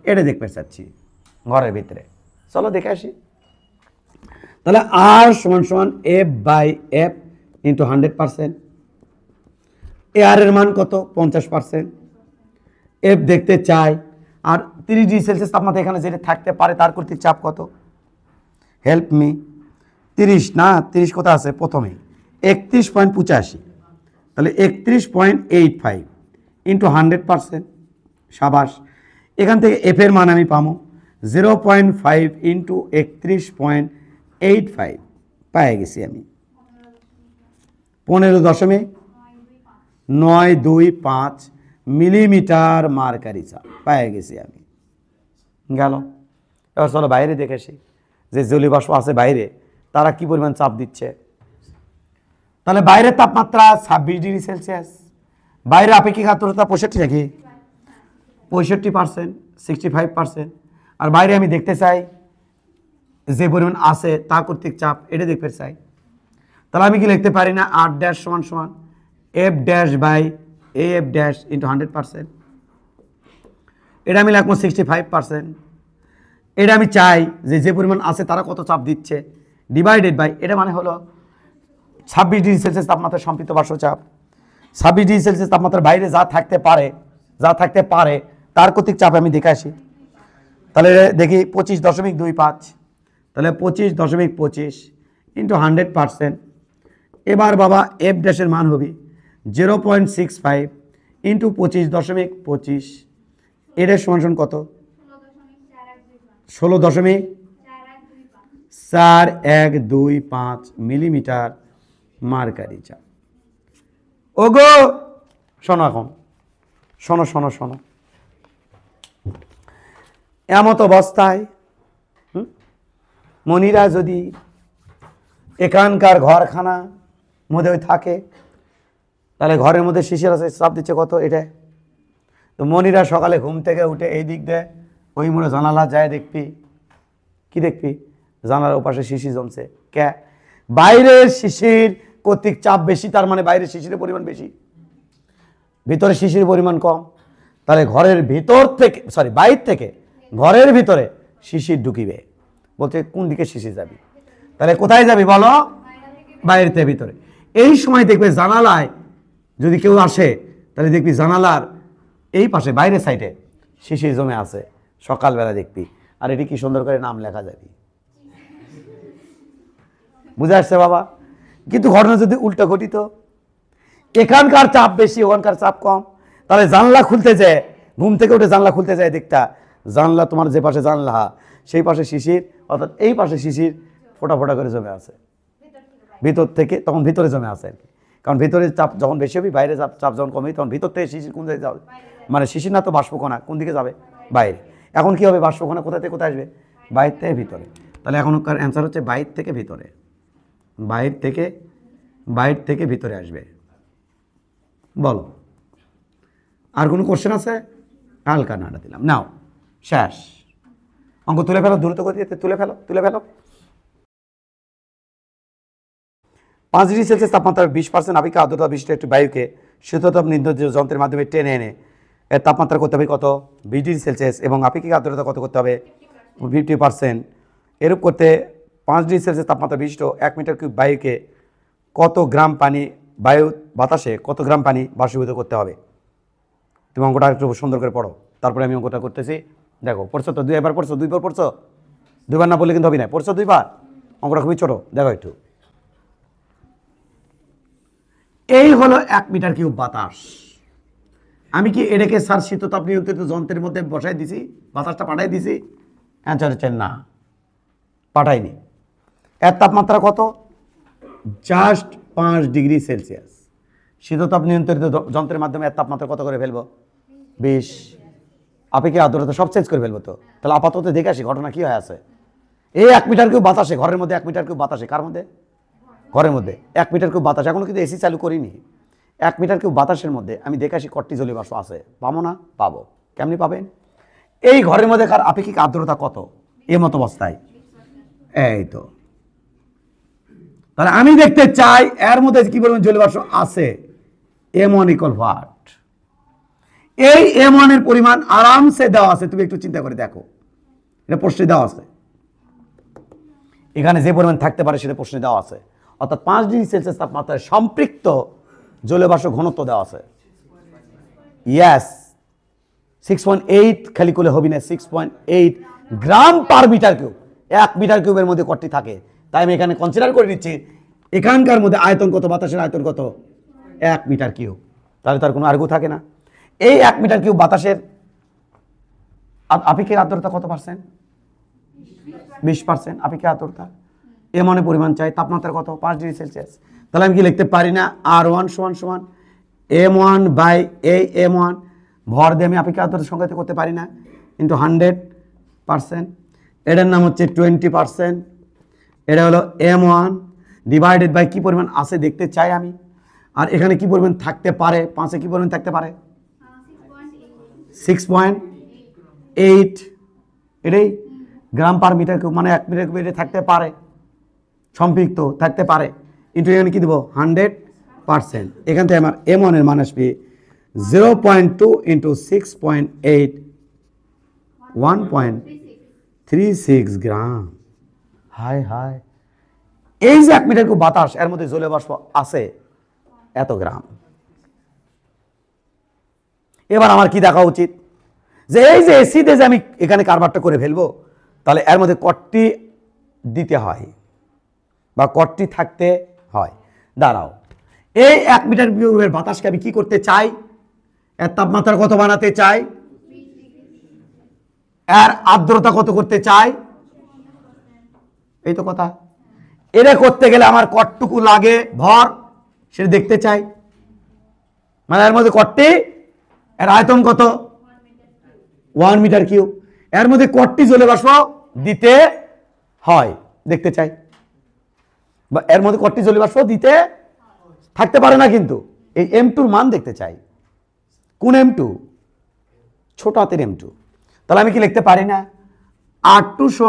এটা দেখতে চাচ্ছি ঘরের ভিতরে। চলো দেখে আসি। তাহলে আর সমান সমান F/F ইন্টু 100%। আর এর মান কত? 50%। এফ দেখতে চাই, আর 30 ডিগ্রি সেলসিয়াস তাপমাত্রা এখানে যেটা থাকতে পারে তার কর্তৃক চাপ কত? Help me. 30 না, 30 কত আছে প্রথমে? 31.85, তাহলে 31.85 ইন্টু 100%। সাবাস, এখান থেকে এফ এর মান আমি পাবো 0.5 ইন্টু 31.85, পায়ে গেছি আমি 15.925 মিলিমিটার মার্কারি চাপ পায়ে গেছি আমি। গেল। এবার চলো বাইরে দেখেছি যে জলীয় বাষ্প আছে বাইরে, তারা কি পরিমাণ চাপ দিচ্ছে। তাহলে বাইরের তাপমাত্রা 26 ডিগ্রি সেলসিয়াস, বাইরে আপেক্ষিক আর্দ্রতা 65 নাকি 65%, 65%। আর বাইরে আমি দেখতে চাই যে পরিমাণ আছে তা কর্তৃক চাপ, এটা দেখতে চাই। তাহলে আমি কি লিখতে পারি না? আর ড্যাশ সমান সমান F dash by F dash into 100%। এটা আমি লিখবো 65%। এটা আমি চাই যে পরিমাণ আছে তারা কত চাপ দিচ্ছে, ডিভাইডেড বাই, এটা মানে হলো 26 ডিগ্রি সেলসিয়াস তাপমাত্রা সম্পৃক্ত বাষ্প চাপ। 26 ডিগ্রি সেলসিয়াস তাপমাত্রার বাইরে যা থাকতে পারে তার কর্তৃক চাপ আমি দেখে আসি। তাহলে দেখি 25.25, তাহলে 25.25 ইন্টু 100%। এবার বাবা এফ ড্যাশের মান হবে 0.65 ইন্টু 25.25, এটা সমান কত? 16.4125 মিলিমিটার মার্কারি চাপ। ওগো শোনো, এখন শোনো, এমত অবস্থায় মনিরা যদি এখানকার ঘরখানা মধ্যে থাকে, তাহলে ঘরের মধ্যে শিশির আছে, চাপ দিচ্ছে কত? এটা। তো মনিরা সকালে ঘুম থেকে উঠে এই দিক দেয়, ওই মোড়ে জানালা যায়, দেখবি কি দেখবি? জানালার ওপাশে শিশির জমছে। কে? বাইরের শিশির কর্তৃক চাপ বেশি, তার মানে বাইরের শিশিরের পরিমাণ বেশি, ভিতরে শিশির পরিমাণ কম। তাহলে ঘরের ভিতর থেকে, বাইরে থেকে ঘরের ভিতরে শিশির ঢুকিবে। বলছে কোন দিকে শিশির যাবি? তাহলে কোথায় যাবি বলো? বাইরে থেকে ভিতরে। এই সময় দেখবে জানালায় যদি কেউ আসে, তাহলে দেখবি জানালার এই পাশে বাইরের সাইডে শিশির জমে আছে, সকালবেলা দেখবি। আর এটি কি সুন্দর করে নাম লেখা যাবে, বুঝে আসছে বাবা? কিন্তু ঘটনা যদি উল্টো ঘটিত, এখানকার চাপ বেশি, ওখানকার চাপ কম, তাহলে জানলা খুলতে যায়, ঘুম থেকে উঠে জানলা খুলতে যায়, দেখতা জানলা তোমার যে পাশে জানলা সেই পাশে শিশির, অর্থাৎ এই পাশে শিশির ফোটা ফোটা করে জমে আছে ভিতর থেকে, তখন ভিতরে জমে আছে আর কি। কারণ ভিতরে চাপ যখন বেশি হবে, বাইরে চাপ যখন কমে, তখন ভিতর থেকে শিশির কোন দিকে যাবে, মানে শিশির না তো বাষ্পকণা কোন দিকে যাবে, বাইরে। এখন কি হবে, বাষ্পকণা কোথা থেকে কোথায় আসবে, বাইরে থেকে ভিতরে। তাহলে এখনকার অ্যান্সার হচ্ছে বাইরে থেকে ভিতরে, বাইরে থেকে ভিতরে আসবে। বলো আর কোনো কোশ্চেন আছে? হালকা নাড়া দিলাম, নাও শেষ। অঙ্ক তুলে ফেলো, দ্রুত গতিতে তুলে ফেলো। 5 ডিগ্রি সেলসিয়াস তাপমাত্রার 20% আপেক্ষিক আর্দ্রতা বিশিষ্ট একটি বায়ুকে শীততাপ নির্ধারিত যন্ত্রের মাধ্যমে টেনে এনে এর তাপমাত্রা করতে হবে কত, 20 ডিগ্রি সেলসিয়াস, এবং আপেক্ষিক আর্দ্রতা কত করতে হবে, 50%। এরূপ করতে 5 ডিগ্রি সেলসিয়াস তাপমাত্রা বিশিষ্ট 1 মিটার কিউব বায়ুকে কত গ্রাম পানি, বাতাসে কত গ্রাম পানি বাষ্পীভূত করতে হবে। তুমি অঙ্কটা একটু সুন্দর করে পড়ো, তারপরে আমি অঙ্কটা করতেছি। দেখো পড়ছো তো, 2বার পড়ছো, 2বার পড়ছো, 2বার না বললে কিন্তু হবে না, পড়ছো 2বার। অঙ্কটা খুবই ছোটো, দেখো একটু। এই হলো 1 মিটার কিউব বাতাস। আমি কি এটাকে স্যার শীততাপ নিয়ন্ত্রিত যন্ত্রের মধ্যে বসাই দিছি, বাতাসটা পাঠাই দিছি? অ্যান্সার হচ্ছে না, পাঠাইনি। এর তাপমাত্রা কত, জাস্ট 5 ডিগ্রি সেলসিয়াস। শীততাপ নিয়ন্ত্রিত যন্ত্রের মাধ্যমে এর তাপমাত্রা কত করে ফেলবো, 20। আপেক্ষিক আর্দ্রতা সব চেঞ্জ করে ফেলবো। তো তাহলে আপাতত দেখে আসি ঘটনা কি হয়ে আছে। এই 1 মিটার কিউব বাতাসে, ঘরের মধ্যে 1 মিটার কিউব বাতাসে, কার মধ্যে, ঘরের মধ্যে 1 মিটার কিউব বাতাস, এখনো কিন্তু এসি চালু করিনি। 1 মিটার কিউব বাতাসের মধ্যে আমি দেখে আসি কতটি জলীয় বাষ্প আছে, পাবো না? পাবো। কেমনি পাবেন? এই ঘরের মধ্যে কার আপেক্ষিক আর্দ্রতা কত, এই মতো অবস্থায়, এই তো। তাহলে আমি দেখতে চাই এর মধ্যে কি পরিমাণ জলীয় বাষ্প আছে। M1 = what? এই M1 এর পরিমাণ আরামসে দেওয়া আছে, তুমি একটু চিন্তা করে দেখো, এটা প্রশ্নে দেওয়া আছে। এখানে যে পরিমাণ থাকতে পারে সেটা প্রশ্নে দেওয়া আছে। অর্থাৎ 5 ডিগ্রি সেলসিয়াস তাপমাত্রায় সম্পৃক্ত জলীয় বাষ্প ঘনত্ব দেওয়া আছে। ইয়েস, 6.8 খালি করলে হবে না, 6.8 গ্রাম পার মিটার কিউব। 1 মিটার কিউবের মধ্যে কতটি থাকে, তাই আমি এখানে কনসিডার করে নিচ্ছি এখানকার মধ্যে আয়তন কত, বাতাসের আয়তন কত, 1 মিটার কিউব। তাহলে তার কোনো আর্গু থাকে না। এই 1 মিটার কিউব বাতাসের আপেক্ষিক আর্দ্রতা কত পার্সেন্ট, 20% আপেক্ষিক আর্দ্রতা। M1 পরিমাণ চাই, তাপমাত্রা কত, 5 ডিগ্রি সেলসিয়াস। তাহলে আমি কি লিখতে পারি না, R1 = M1 বাই এই M1, ভর দিয়ে আমি আপেক্ষিক আর্দ্রতা সংজ্ঞায়িত করতে পারি না, ইন্টু 100%। এটার নাম হচ্ছে 20%। এটা হলো M1 ডিভাইডেড বাই কি পরিমাণ আছে দেখতে চাই আমি, আর এখানে কি পরিমাণ থাকতে পারে, 5-এ কি পরিমাণ থাকতে পারে, 6.8। এটাই গ্রাম পার মিটার কিউব, মানে 1 মিটার কিউব এটা থাকতে পারে, সম্পৃক্ত থাকতে পারে, ইন্টু এখানে কি দেবো, 100%। এখান থেকে আমার M1 এর মান আসবে 0.2 ইন্টু 6.8, 1.36 গ্রাম। হাই হাই, এই যে 1 মিটার কিউব বাতাস, এর মধ্যে জলীয় বাষ্প আছে এত গ্রাম। এবার আমার কি দেখা উচিত, যে এই যে এসিতে যে আমি এখানে কারবারটা করে ফেলবো, তাহলে এর মধ্যে কতটি দিতে হয় বা কতটি থাকতে হয়। দাঁড়াও, এই 1 মিটার কিউবের বাতাসকে আমি কি করতে চাই, এর তাপমাত্রা কত বানাতে চাই, এর আর্দ্রতা কত করতে চাই, এই তো কথা। এটা করতে গেলে আমার কতটুকু লাগে ভর সেটা দেখতে চাই, মানে এর মধ্যে কতটি, এর আয়তন কত, 1 মিটার কিউব, এর মধ্যে কতটি জলীয় বাষ্প দিতে হয় দেখতে চাই, বা এর মধ্যে কতটি জলীয় বাষ্প দিতে থাকতে পারে না, কিন্তু এই M2 মান দেখতে চাই। কোন M2, ছোট হাতের M2। তাহলে আমি কি লিখতে পারি না, R2 =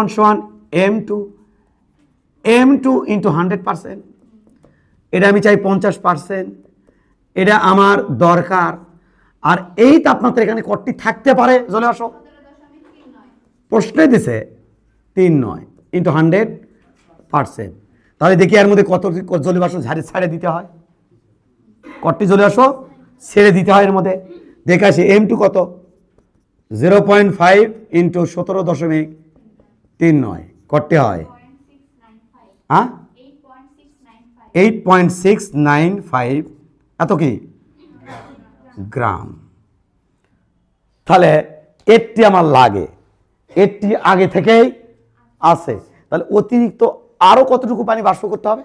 M2 ইন্টু 100%। এটা আমি চাই 50%, এটা আমার দরকার। আর এই তাপমাত্রা এখানে কতটি থাকতে পারে জলীয় বাষ্প, প্রশ্নে দিছে 3.9 ইন্টু 100%। তাহলে দেখি এর মধ্যে কত জলীয় বাষ্প ছেড়ে দিতে হয়, কতটি জলীয় বাষ্প ছেড়ে দিতে হয় এর মধ্যে দেখে আসি। M2 কত, 0.5 ইন্টু 17.39, কতটি হয়, 8.695, এত কি গ্রাম। তাহলে এটি আমার লাগে, এটি আগে থেকেই আছে। তাহলে অতিরিক্ত আরো কতটুকু পানি বাষ্প করতে হবে,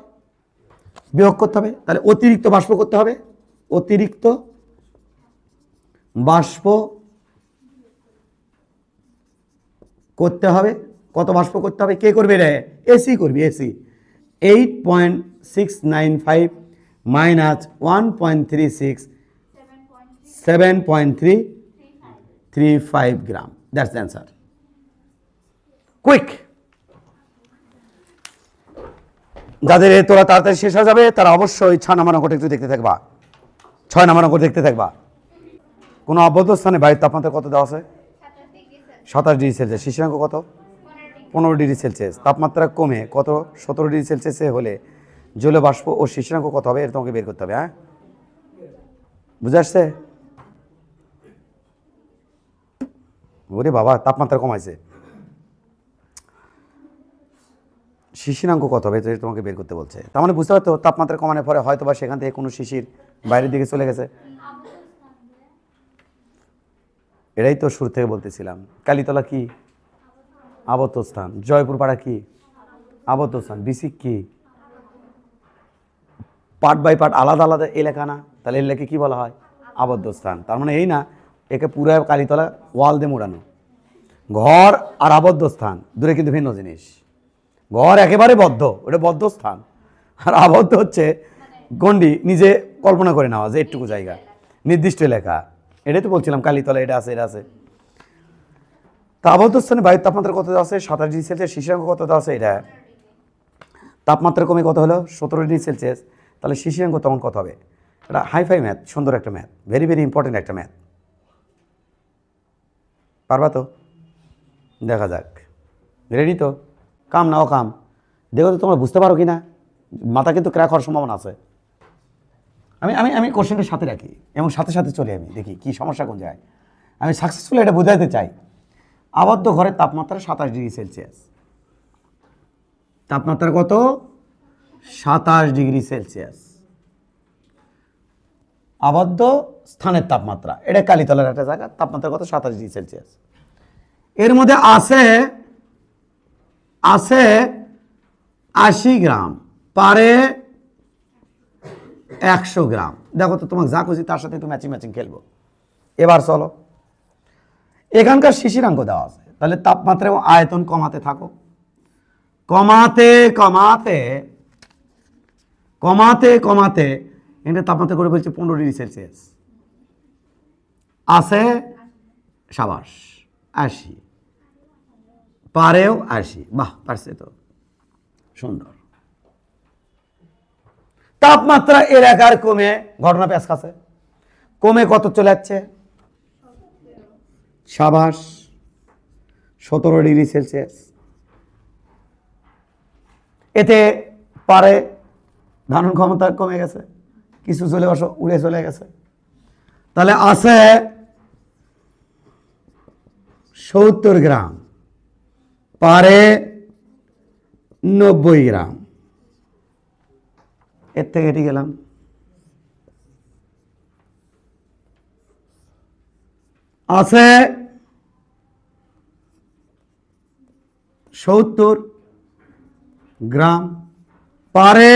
বিয়োগ করতে হবে, তাহলে অতিরিক্ত বাষ্প করতে হবে, অতিরিক্ত বাষ্প করতে হবে। কত বাষ্প করতে হবে? কে করবে রে? এসি করবি, AC. 8.695 minus 1.36 7.335 gram. That's the answer. Quick. যাদের তোরা তাড়াতাড়ি শেষ হয়ে যাবে তারা অবশ্যই 6 নম্বর অঙ্কটা একটু দেখতে থাকবা। 6 নম্বর অঙ্ক দেখতে থাকবা। কোনো আবদ্ধ স্থানে বায়ুর তাপমাত্রা কত দেওয়া আছে? 27 ডিগ্রি সেলসিয়াস। শিশিরাঙ্ক কত? 15 ডিগ্রি সেলসিয়াস। তাপমাত্রা কমে কত 17 ডিগ্রি সেলসিয়াসে হলে জলীয় বাষ্প ও শিশিরাঙ্ক কত হবে? এটা তোমাকে বের করতে হবে। হ্যাঁ, বুঝে আসছে? ওরে বাবা, তাপমাত্রা কমাইছে, শিশিরাঙ্ক কত হবে এটা তোমাকে বের করতে বলছে। তার মানে বুঝতে পারতো তাপমাত্রা কমানোর পরে হয়তো বা সেখান থেকে কোনো শিশির বাইরের দিকে চলে গেছে। এটাই তো শুরু থেকে বলতেছিলাম। কালীতলা কি? আবদ্ধ স্থান। জয়পুর পাড়া কি? আবদ্ধ স্থান। বিসিক কি? পার্ট বাই পার্ট আলাদা আলাদা এলাকা না? তাহলে এলাকে কি বলা হয়? আবদ্ধ স্থান। তার মানে এই না একে পুরো কালীতলা ওয়াল দিয়ে মোড়ানো। ঘর আর আবদ্ধ স্থান দূরে কিন্তু ভিন্ন জিনিস। ঘর একেবারে বদ্ধ, ওটা বদ্ধ স্থান। আর আবদ্ধ হচ্ছে গণ্ডি নিজে কল্পনা করে নেওয়া যে একটুকু জায়গা, নির্দিষ্ট এলাকা। এটাই তো বলছিলাম কালীতলা এটা আছে, এটা আছে। তা আবদ্ধ স্থানে বায়ুর তাপমাত্রা কত দেওয়া আছে? 27 ডিগ্রি সেলসিয়াস। শিশিরাঙ্ক কত দেওয়া আছে? এটা তাপমাত্রা কমে কত হলো? 17 ডিগ্রি সেলসিয়াস। তাহলে শিশিরাঙ্ক তখন কত হবে? এটা হাইফাই ম্যাথ, সুন্দর একটা ম্যাথ, ভেরি ভেরি ইম্পর্টেন্ট একটা ম্যাথ। পারবা তো? দেখা যাক। রেডি তো? কাম না অকাম দেখো তো তোমরা বুঝতে পারো কি না। মাথা কিন্তু ক্র্যাক হওয়ার সম্ভাবনা আছে। আমি আমি আমি কোশ্চেনটা সাথে রাখি এবং সাথে সাথে চলে আমি দেখি কি সমস্যা কোন জায়গায়। আমি সাকসেসফুলি এটা বোঝাতে চাই। আবদ্ধ ঘরের তাপমাত্রা 27 ডিগ্রি সেলসিয়াস। তাপমাত্রা কত? 27 ডিগ্রি সেলসিয়াস। আবদ্ধ স্থানের তাপমাত্রা, এটা কালীতলার একটা জায়গা। তাপমাত্রা কত? 27 ডিগ্রি সেলসিয়াস। এর মধ্যে আছে 80 গ্রাম, পারে 100 গ্রাম। দেখো তো তোমাকে যা খুশি তার সাথে একটু ম্যাচিং ম্যাচিং খেলবো। এবার চলো, এখানকার শিশিরাঙ্ক দেওয়া আছে, তাহলে তাপমাত্রা এবং আয়তন কমাতে থাকো। কমাতে কমাতে কমাতে কমাতে এটা তাপমাত্রা করে বলছে 15 ডিগ্রি সেলসিয়াস। আছে সাবাস 80, পারেও 80। বাহ, পারছে তো, সুন্দর। তাপমাত্রা এলাকার কমে ঘটনা পেঁচ খাচ্ছে। কমে কত চলে যাচ্ছে? সাবাস 17 ডিগ্রি সেলসিয়াস। এতে পারে ধারণ ক্ষমতা কমে গেছে, কিছু চলে বসো উড়ে চলে গেছে। তাহলে আছে 70 গ্রাম, পারে 90 গ্রাম। এর থেকে এটি গেলাম। আছে 70 গ্রাম, পারে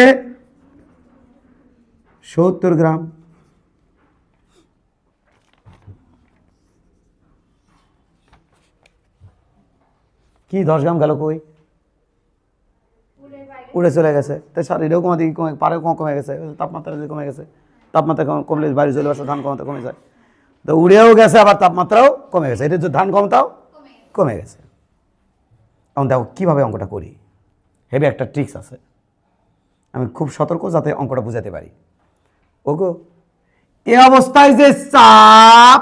70 গ্রাম। কি 10 গ্রাম গেল কই? উড়ে চলে গেছে। তাই স্যার এটাও কমা দিকে কমে, পারে কমে গেছে, তাপমাত্রা যদি কমে গেছে। তাপমাত্রা কমলে বাইরে চলে আসে, ধান ক্ষমতা কমে যায়। তো উড়েও গেছে, আবার তাপমাত্রাও কমে গেছে। এটা যে ধান ক্ষমতাও কমে গেছে। এখন দেখো কীভাবে অঙ্কটা করি। হেভি একটা ট্রিক্স আছে, আমি খুব সতর্ক যাতে অঙ্কটা বুঝাতে পারি। ওগো, এ অবস্থায় যে চাপ,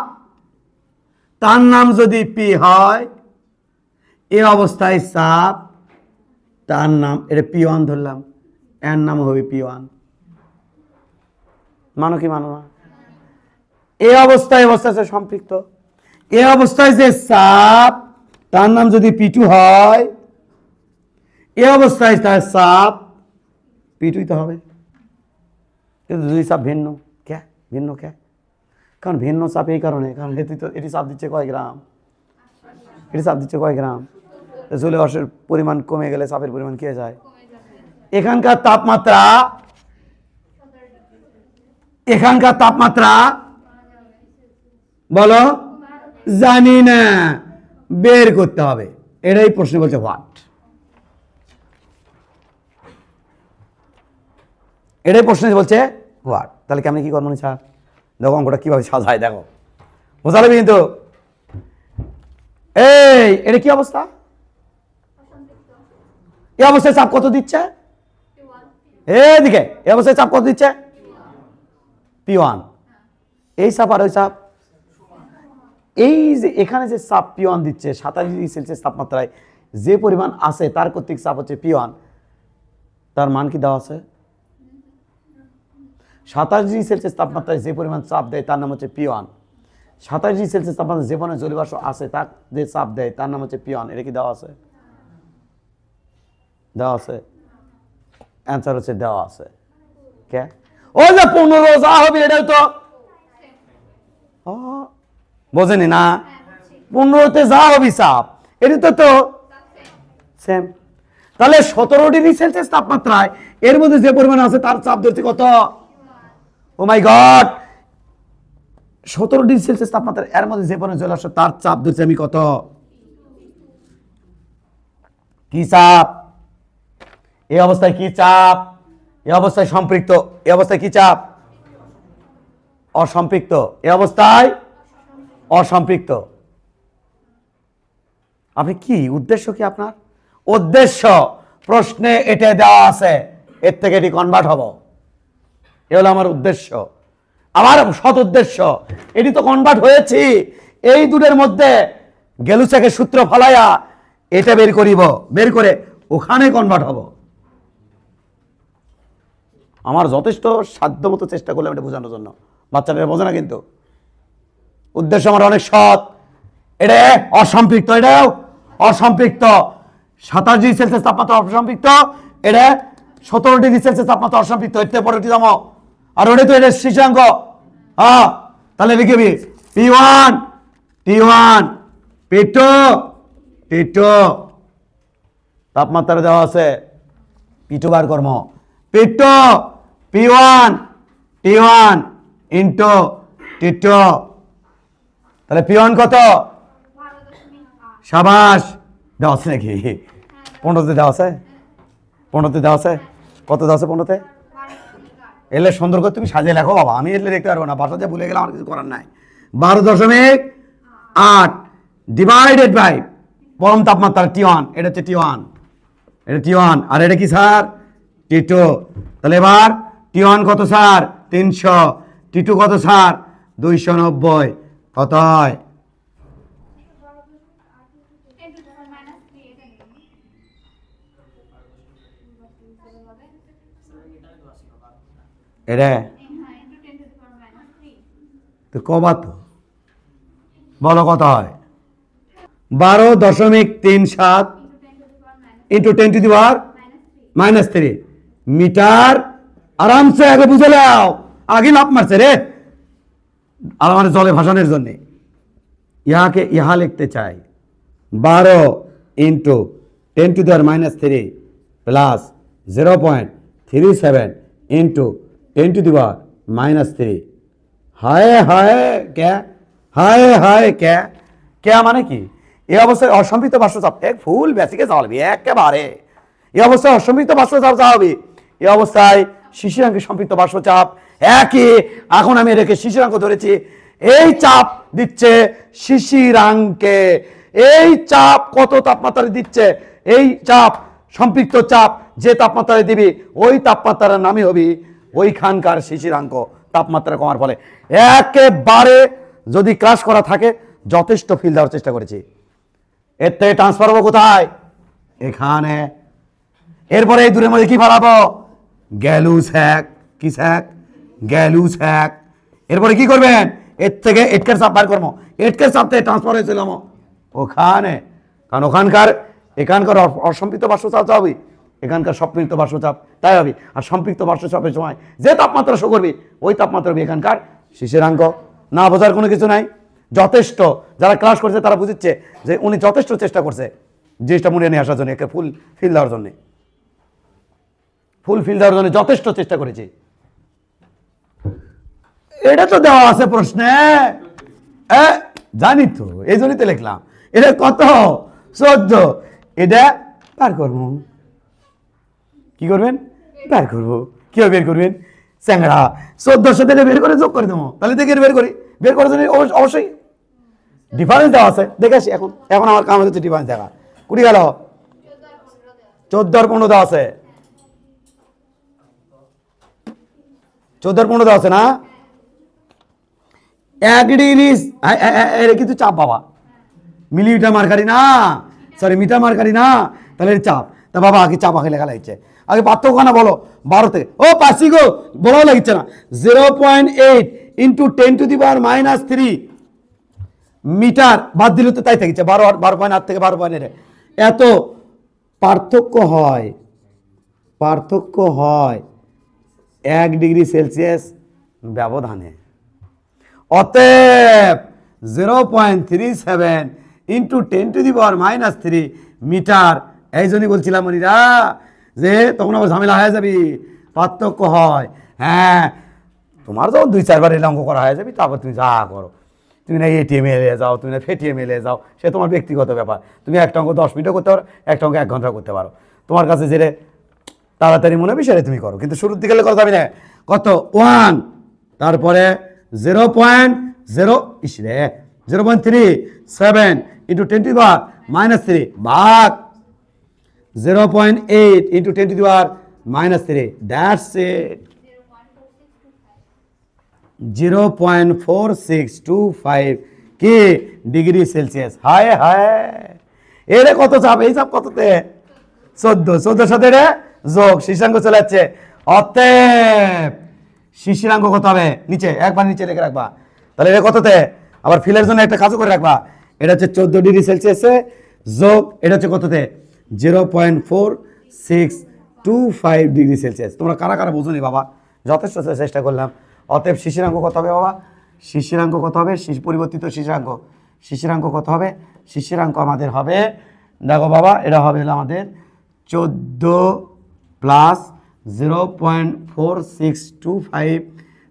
তার নাম যদি পি হয়, এ অবস্থায় চাপ তার নাম, এটা P1 ধরলাম, এর নাম হবে P1। মানো কি মানো না? এ অবস্থায় সম্পৃক্ত। এ অবস্থায় যে চাপ তার নাম যদি P2 হয়, এ অবস্থায় তার চাপ P2 তো হবে। কিন্তু দুই চাপ ভিন্ন। কে ভিন্ন? কে? কারণ ভিন্ন চাপ এই কারণে, কারণ এটি চাপ দিচ্ছে কয় গ্রাম, এটি চাপ দিচ্ছে কয় গ্রাম। জলীয় বাষ্পের পরিমাণ কমে গেলে চাপের পরিমাণ কি হয়ে যায়? এখানকার তাপমাত্রা এখানকার তাপমাত্রা বলো, জানি না, বের করতে হবে। এটাই প্রশ্ন বলছে হোয়াট, এটাই প্রশ্ন বলছে হোয়াট। তাহলে কেমন কি করবো স্যার? দেখো অঙ্কটা কিভাবে সাজায়, দেখো বোঝা যাবে কিন্তু। এই এটা কি অবস্থা? এই অবস্থায় চাপ কত দিচ্ছে? এদিকে এই অবস্থায় চাপ কত দিচ্ছে? P1। এই চাপ আর ওই চাপ, এই যে এখানে যে চাপ P1 দিচ্ছে 27 ডিগ্রি সেলসিয়াস তাপমাত্রায় যে পরিমাণ আছে তার কর্তৃক চাপ হচ্ছে P1, তার মান কি দেওয়া আছে? 27 ডিগ্রি সেলসিয়াস তাপমাত্রায় যে পরিমাণ চাপ দেয় তার নাম হচ্ছে P1। 27 ডিগ্রি সেলসিয়াস তাপমাত্রায় যে পরিমাণ জলীয় বাষ্প আছে তার যে চাপ দেয় তার নাম হচ্ছে P1। এটা কি দেওয়া আছে? দেওয়া আছে? অ্যান্সার হচ্ছে দেওয়া আছে। কে? ও যে 15 যা হবে এটাও তো বোঝেনি না? 15তে যা হবে চাপ এটা তো সেম। তাহলে 17 ডিগ্রি সেলসিয়াস তাপমাত্রায় এর মধ্যে যে পরিমাণ আছে তার চাপ ধরছে কত? ও মাই গড, 17 ডিগ্রি সেলসিয়াস তাপমাত্রায় এর মধ্যে যে পরিমাণ জল আসে তার চাপ ধরছে আমি কত? কি চাপ? এই অবস্থায় কি চাপ? এই অবস্থায় সম্পৃক্ত। এই অবস্থায় কি চাপ? অসম্পৃক্ত। এই অবস্থায় অসম্পৃক্ত। আপনি কি উদ্দেশ্য কি আপনার? উদ্দেশ্য প্রশ্নে এটা দেওয়া আছে, এর থেকে এটি কনভার্ট হব, এ হলো আমার উদ্দেশ্য, আমার সৎ উদ্দেশ্য। এটি তো কনভার্ট হয়েছি, এই দুটোর মধ্যে গেলুসাকে সূত্র ফলাইয়া এটা বের করিব, বের করে ওখানে কনভার্ট হব। আমার যথেষ্ট সাধ্যমতো চেষ্টা করলাম এটা বোঝানোর জন্য, বাচ্চাদের বোঝে না কিন্তু। উদ্দেশ্য আমার অনেক সৎ। এটা অসম্পৃক্ত, এটাও অসম্পৃক্ত। 27 ডিগ্রি সেলসিয়াস তাপমাত্রা অসম্পৃক্ত, এটা 17 ডিগ্রি সেলসিয়াস তাপমাত্রা অসম্পৃক্ত। এর পরে কি জানো? আর ওটা তো এটা শীর্ষাঙ্ক। হ্যাঁ, তাহলে লিখবি P1 T1 P2 T2। তাপমাত্রা দেওয়া আছে, P2 বার কর্ম, P2 P1 T1 into T2। তাহলে P1 কত? সাবাস, দেওয়া আছে নাকি? 15তে দেওয়া আছে, 15তে দেওয়া আছে। কত দেওয়া আছে 15তে? এলে সুন্দর করে তুমি সাজিয়ে লেখো বাবা, আমি এলে দেখতে পারবো না, বাসা যে ভুলে গেলে আমার কিছু করার নাই। 12.8 ডিভাইডেড বাই পরম তাপমাত্রা T1, এটা হচ্ছে T1, এটা T1, আর এটা কি স্যার? T2। তাহলে এবার T1 কত স্যার? 300। T2 কত স্যার? 290। কত হয়? এটা তো কবার তো বলো কত হয়? 12.37 ইন্টু 10⁻³ মিটার। আরামসে আগে বুঝে নাও, আগে লাভ মারছে রে আর আমার জলে ভাসানোর জন্য। ইহাকে ইহা লিখতে চাই 12 ইন্টু 10⁻³ প্লাস 0.37 ইন্টু 10⁻³ হায় হায় ক্যা, হায় হায় ক্যা, ক্যা মানে কি? এই অবস্থায় অসম্পৃক্ত বাষ্পচাপ এক ফুল বেসিকে জ্বালবি একেবারে। এই অবস্থায় অসম্পৃক্ত বাষ্পচাপ জ্বালবি, এই অবস্থায় শিশিরাঙ্কের সম্পৃক্ত বাষ্পচাপ একই। এখন আমি এটাকে শিশিরাঙ্ক ধরেছি, এই চাপ দিচ্ছে শিশিরাঙ্কে। এই চাপ কত তাপমাত্রায় দিচ্ছে? এই চাপ সম্পৃক্ত চাপ যে তাপমাত্রায় দিবি ওই তাপমাত্রার নামই হবি ওইখানকার শিশিরাঙ্ক। তাপমাত্রা কমার ফলে একেবারে যদি ক্রাশ করা থাকে যথেষ্ট ফিল দেওয়ার চেষ্টা করেছি। এর থেকে ট্রান্সফার হবো কোথায়? এখানে। এরপরে এই দূরের মধ্যে কি বাড়াবো? গ্যালুস হ্যাক। কি হ্যাক? গ্যালুস হ্যাক। এরপরে কি করবেন? এর থেকে এটকের চাপ বার করবো, এটকের চাপ থেকে ট্রান্সফার হয়েছিলাম ওখানে, কারণ ওখানকার এখানকার অসম্পৃক্ত বাষ্পচাপ হবে, এখানকার সম্পৃক্ত বাষ্পচাপ তাই হবে। আর সম্পৃক্ত বাষ্পচাপের সময় যে তাপমাত্রা শো করবি ওই তাপমাত্রা হবে এখানকার শিশিরাঙ্ক। না বোঝার কোনো কিছু নাই, যথেষ্ট। যারা ক্লাস করছে তারা বুঝছে যে উনি যথেষ্ট চেষ্টা করছে জিনিসটা মনে নিয়ে আসার জন্য, একে ফুল ফিল দেওয়ার জন্য, ফুল ফিল দেওয়ার জন্য যথেষ্ট চেষ্টা করেছি। এটা তো দেওয়া আছে প্রশ্নে, জানি তো, এই জন্যই তো লিখলাম। এটা কত? 14। এটা বার করবো। কি করবেন? বের করবো। কিভাবে বের করবেন? চ্যাংড়া 14 সাথে বের করে যোগ করে দেবো, তাহলে দেখে বের করি। বের করার জন্য অবশ্যই ডিফারেন্স দেওয়া আছে, দেখে আসি। এখন এখন আমার কাম হচ্ছে ডিফারেন্স দেখা। কুড়ি গেল, 14 আর 15 দেওয়া আছে, 14 আর 15 দেওয়া আছে না? 1 ডিগ্রি, এটা কিন্তু চাপ বাবা, মিলিমিটার মার্কারি না, সরি মিটার মার্কারি না, তাহলে চাপ। তা বাবা আগে চাপ আগে লেখা লাগছে, আগে পার্থক্য না বলো। 12 থেকে ও পাচ্ছি গো, বলাও লাগছে না। 0.8 ইন্টু 10⁻³ মিটার বাদ দিলে তো তাই থাকছে 12.8 থেকে 12.8। এত পার্থক্য হয়, পার্থক্য হয় 1 ডিগ্রি সেলসিয়াস ব্যবধানে। অতএব 0.37 ইন্টু 10⁻³ মিটার। এই জন্যই বলছিলাম মনিরা যে তখন আবার ঝামেলা হয়ে যাবি, পার্থক্য হয়। হ্যাঁ, তোমার যখন 2-4 বার এলে অঙ্ক করা হয়ে যাবি, তারপর তুমি যা করো, তুমি না এটিএম এলে যাও, তুমি না ফেটিএম এলে যাও, সে তোমার ব্যক্তিগত ব্যাপার। তুমি একটা অঙ্ক 10 মিনিটও করতে পারো, একটা অঙ্ক 1 ঘন্টা করতে পারো। তোমার কাছে যেটা তাড়াতাড়ি মনে হবে সেটা তুমি করো, কিন্তু শুরুর দিকে করা যাবে না। কত? 1, তারপরে 0.37 ইন্টু 10⁻³ ভাগ 0.8 ইন্টু 10⁻³ দ্যাটস ইট। 0.4625 কি ডিগ্রি সেলসিয়াস। হায় হায়, এর কত চাপ? এই চাপ কততে? 14 সাথে রে যোগ, শিশিরাঙ্ক চলে যাচ্ছে। অতএব শিশিরাঙ্ক কত হবে? নিচে একবার নিচে রেখে রাখবা। তাহলে এটা কততে? আবার ফিলের জন্য একটা কাজও করে রাখবা। এটা হচ্ছে 14 ডিগ্রি সেলসিয়াসে যোগ, এটা হচ্ছে কততে? 0.4625 ডিগ্রি সেলসিয়াস। তোমরা কারা কারা বুঝুনি বাবা? যথেষ্ট চেষ্টা করলাম। অতএব শিশিরাঙ্ক কত হবে বাবা? শিশিরাঙ্ক কত হবে? পরিবর্তিত শিশিরাঙ্ক, শিশিরাঙ্ক কত হবে? শিশিরাঙ্ক আমাদের হবে, দেখো বাবা, এটা হবে আমাদের 14 প্লাস 0.4625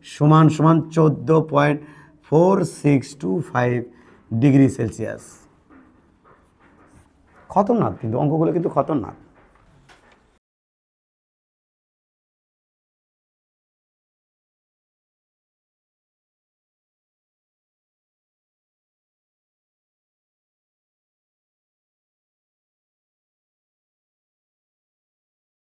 সমান 14.4625 ডিগ্রি সেলসিয়াস। খতরনাক কিন্তু অঙ্কগুলো, কিন্তু খতরনাক।